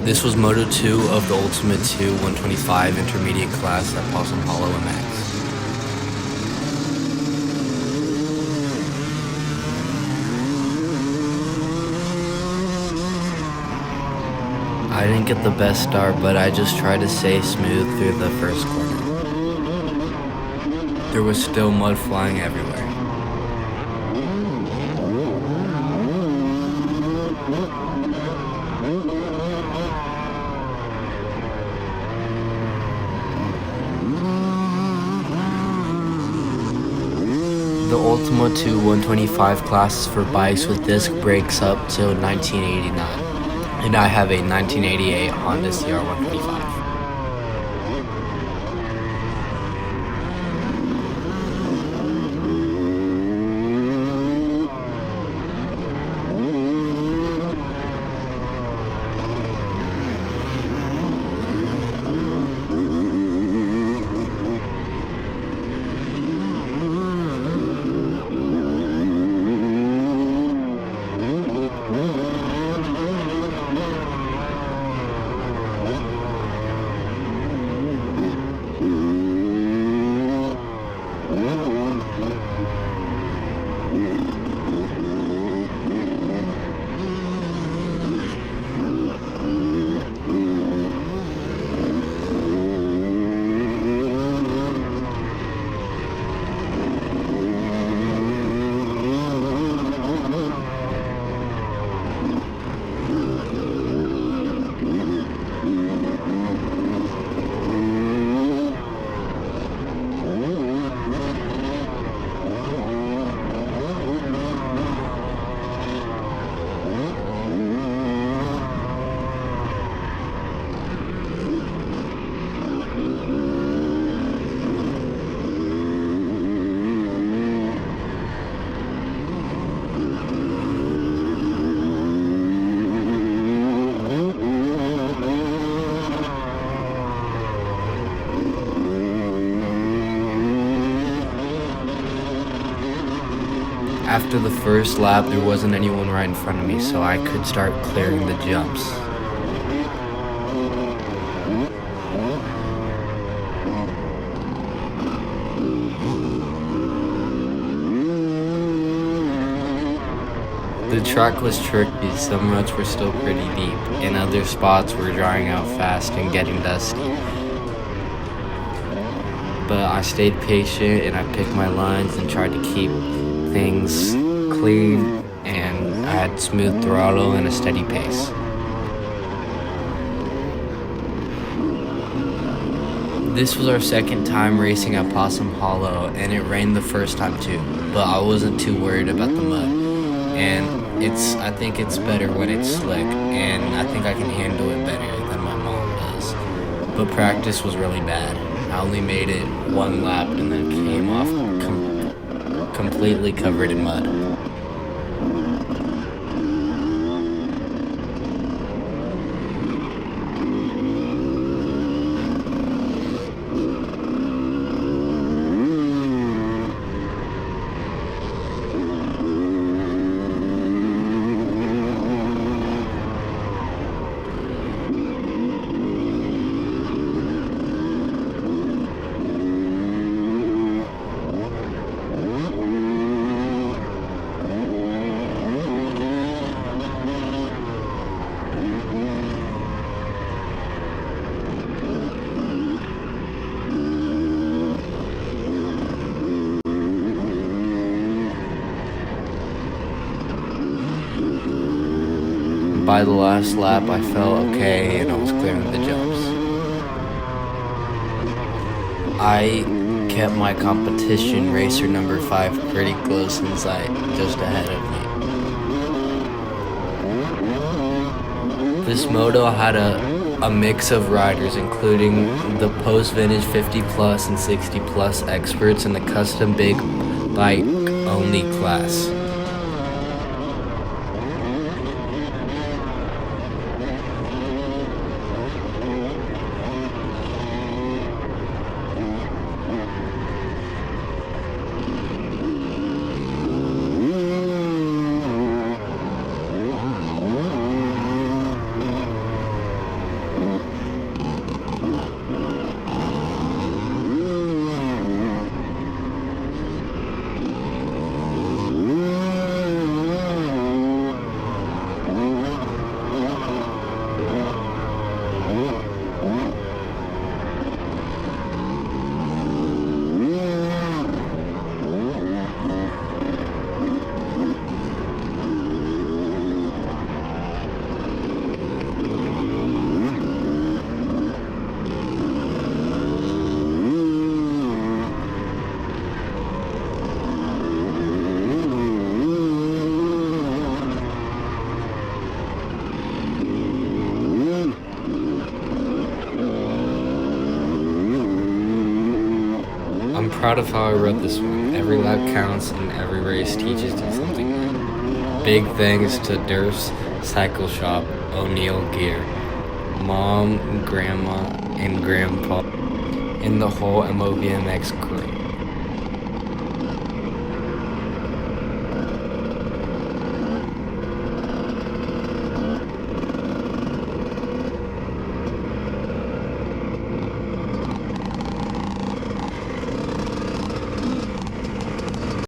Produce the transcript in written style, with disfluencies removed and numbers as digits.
This was Moto 2 of the Ultima II 125 intermediate class at Possum Hollow MX. I didn't get the best start, but I just tried to stay smooth through the first corner. There was still mud flying everywhere. The Ultima II 125 class is for bikes with disc brakes up till 1989, and I have a 1988 Honda CR125. After the first lap, there wasn't anyone right in front of me, so I could start clearing the jumps. The track was tricky, some ruts were still pretty deep, and other spots were drying out fast and getting dusty. But I stayed patient and I picked my lines and tried to keep things clean, and I had smooth throttle and a steady pace. This was our second time racing at Possum Hollow, and it rained the first time too, but I wasn't too worried about the mud. And I think it's better when it's slick, and I think I can handle it better than my mom does. But practice was really bad. I only made it one lap and then came off completely covered in mud. By the last lap, I felt okay and I was clearing the jumps. I kept my competition racer number 5 pretty close in sight, just ahead of me. This moto had a mix of riders, including the post-vintage 50 plus and 60 plus experts in the custom big bike only class. proud of how I rode this one. Every lap counts and every race teaches you something new. Big thanks to Durf's Cycle Shop, O'Neill Gear, Mom, Grandma, and Grandpa, and the whole MOVMX crew.